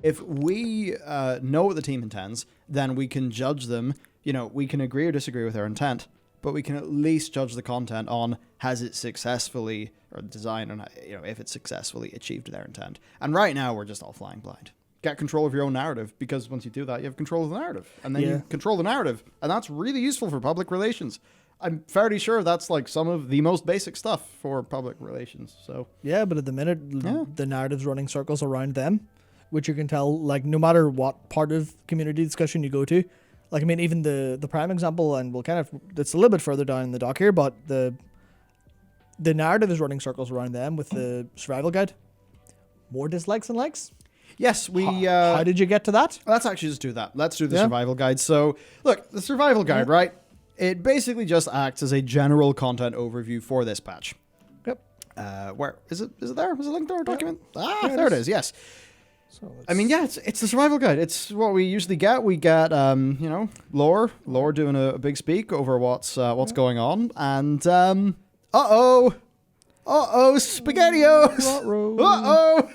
if we know what the team intends, then we can judge them. We can agree or disagree with their intent, but we can at least judge the content on has it successfully, or the design on, if it's successfully achieved their intent. And right now, we're just all flying blind. Get control of your own narrative, because once you do that, you have control of the narrative. And then you control the narrative. And that's really useful for public relations. I'm fairly sure that's like some of the most basic stuff for public relations. So yeah, but at the minute, the narrative's running circles around them, which you can tell, like, no matter what part of community discussion you go to. Like, I mean, even the prime example, and it's a little bit further down in the dock here, but the narrative is running circles around them with the survival guide. More dislikes than likes. Yes, how did you get to that? Let's actually just do that. Let's do the survival guide. So, look, the survival guide, right? It basically just acts as a general content overview for this patch. Yep. Where is it? Is it there? Is it linked to our document? Yeah, there it is. Yes. So I mean, yeah, it's the survival guide. It's what we usually get. We get, Lore doing a big speak over what's going on, and SpaghettiOs.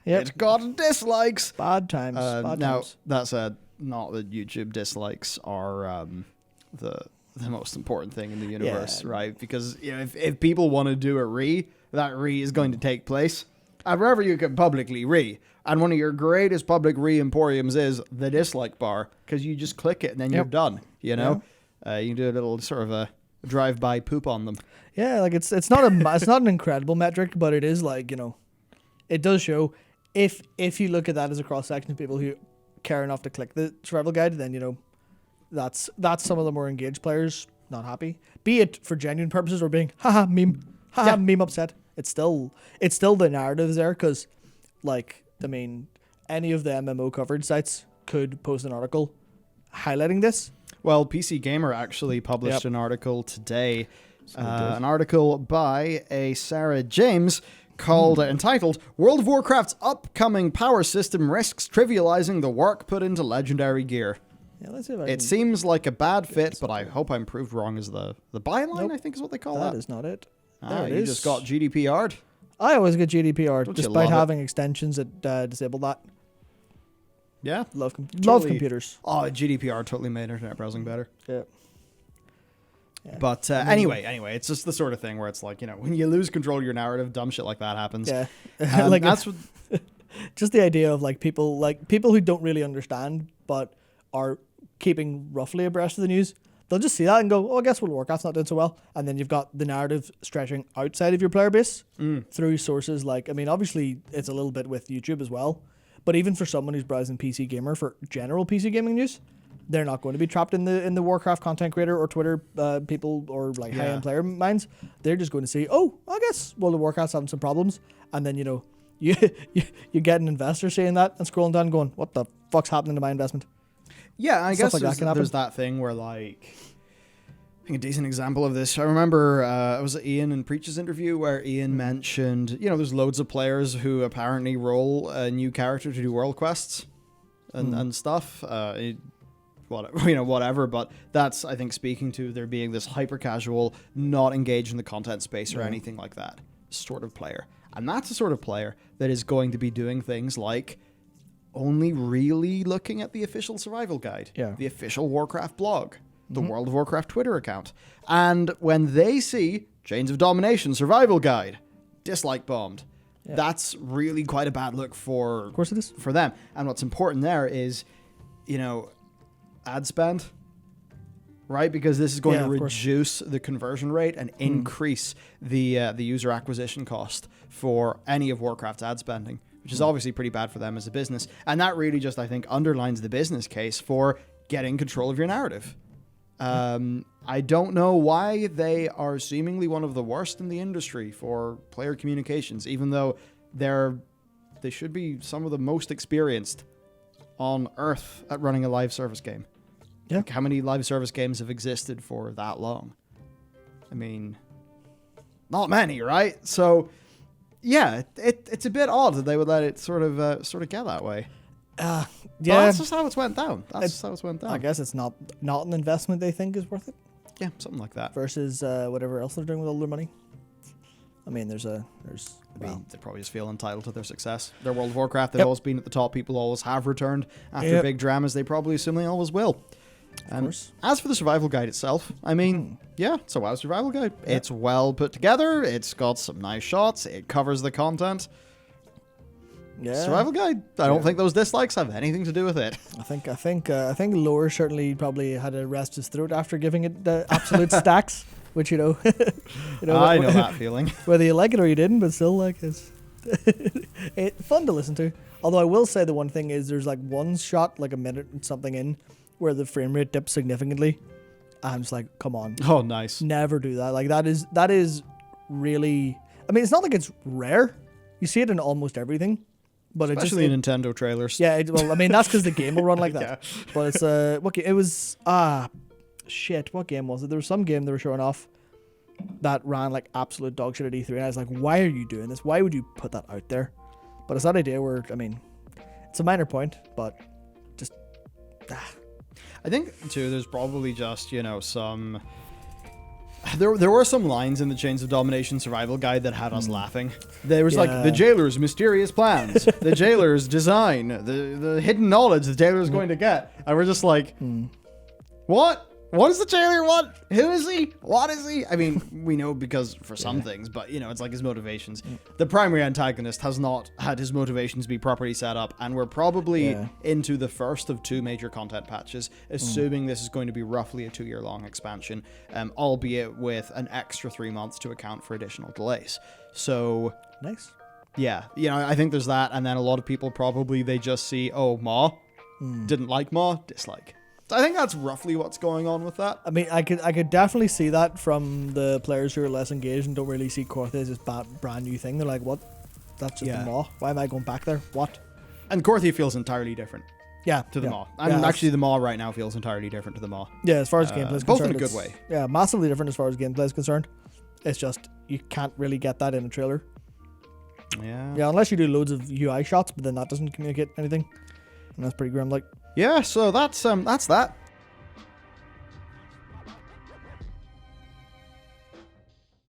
Yep. It's got dislikes. Bad times. Now, that said, not that YouTube dislikes are the most important thing in the universe, right? Because if people want to do a that is going to take place. And wherever you can publicly and one of your greatest public emporiums is the dislike bar, because you just click it and then you're done. You can do a little sort of a drive-by poop on them. Yeah, like it's not an incredible metric, but it is like, it does show. If you look at that as a cross section of people who care enough to click the survival guide, then that's some of the more engaged players not happy. Be it for genuine purposes or being meme upset. It's still the narratives there, because, like, I mean, any of the MMO coverage sites could post an article highlighting this. Well, PC Gamer actually published an article today, an article by a Sarah James called entitled "World of Warcraft's Upcoming Power System Risks Trivializing the Work Put into Legendary Gear." Yeah, let's see if it seems like a bad fit, but I hope I'm proved wrong. Is the byline? I think is what they call that. That is not it. You just got GDPR'd. I always get GDPR'd, despite having extensions that disable that. Yeah, love computers. Oh, GDPR totally made internet browsing better. Yeah. But anyway, it's just the sort of thing where it's like, when you lose control of your narrative, dumb shit like that happens. Yeah. Like that's what... just the idea of like people who don't really understand but are keeping roughly abreast of the news. They'll just see that and go, "Oh, I guess World of Warcraft's not doing so well." And then you've got the narrative stretching outside of your player base through sources like, I mean, obviously it's a little bit with YouTube as well, but even for someone who's browsing PC Gamer for general PC gaming news, they're not going to be trapped in the Warcraft content creator or Twitter people or like high-end player minds. They're just going to see, "Oh, I guess World of Warcraft's having some problems," and then you get an investor saying that and scrolling down going, "What the fuck's happening to my investment?" Yeah, I guess there's that thing where, like, I think a decent example of this, I remember it was Ian in Preach's interview where Ian mentioned, there's loads of players who apparently roll a new character to do world quests and stuff, whatever, but that's, I think, speaking to there being this hyper-casual, not engaged in the content space or anything like that sort of player. And that's the sort of player that is going to be doing things like only really looking at the official survival guide, the official Warcraft blog, the World of Warcraft Twitter account. And when they see Chains of Domination survival guide, dislike bombed, that's really quite a bad look for, of course it is, for them. And what's important there is, ad spend, right? Because this is going to reduce the conversion rate and increase the user acquisition cost for any of Warcraft's ad spending, which is obviously pretty bad for them as a business. And that really just, I think, underlines the business case for getting control of your narrative. I don't know why they are seemingly one of the worst in the industry for player communications, even though they should be some of the most experienced on Earth at running a live service game. Yeah. Like, how many live service games have existed for that long? I mean, not many, right? So, yeah, it's a bit odd that they would let it sort of get that way. Yeah, that's just how it went down. I guess it's not an investment they think is worth it. Yeah, something like that. Versus whatever else they're doing with all their money. I mean, there's I mean, they probably just feel entitled to their success. Their World of Warcraft, they've always been at the top. People always have returned after big dramas. They probably assume they always will. And as for the survival guide itself, I mean, yeah, it's a WoW survival guide. Yeah. It's well put together. It's got some nice shots. It covers the content. Yeah. Survival guide. I don't think those dislikes have anything to do with it. I think Lore certainly probably had to rest his throat after giving it the absolute stacks, which I know that feeling. Whether you like it or you didn't, but still, like, it's fun to listen to. Although I will say the one thing is there's like one shot, like a minute and something in, where the frame rate dips significantly. I'm just like, come on. Oh, nice. Never do that. Like that is really. I mean, it's not like it's rare. You see it in almost everything. But especially in Nintendo trailers. Yeah, well, I mean, that's because the game will run like that. Yeah. But it's what game? It was shit. What game was it? There was some game they were showing off that ran like absolute dog shit at E3, and I was like, why are you doing this? Why would you put that out there? But it's that idea where, I mean, it's a minor point, but just. I think too. There's probably just some. There were some lines in the Chains of Domination survival guide that had us laughing. There was like the jailer's mysterious plans, the jailer's design, the hidden knowledge the jailer's going to get, and we're just like, what? What does the jailer want? Who is he? What is he? I mean, we know because for some things, but it's like his motivations. The primary antagonist has not had his motivations be properly set up, and we're probably into the first of 2 major content patches, assuming this is going to be roughly a 2-year-long expansion, albeit with an extra 3 months to account for additional delays. So nice. Yeah, I think there's that, and then a lot of people probably they just see, oh, Maw, didn't like Maw, dislike. I think that's roughly what's going on with that. I mean, I could definitely see that from the players who are less engaged and don't really see Korthe as this brand new thing. They're like, what? That's just the Maw. Why am I going back there? What? And Korthe feels entirely different. Yeah. To the Maw. And actually the Maw right now feels entirely different to the Maw. Yeah, as far as gameplay is concerned. Both in a good way. Yeah, massively different as far as gameplay is concerned. It's just, you can't really get that in a trailer. Yeah. Yeah, unless you do loads of UI shots, but then that doesn't communicate anything. And that's pretty grim, like. Yeah, so that's that.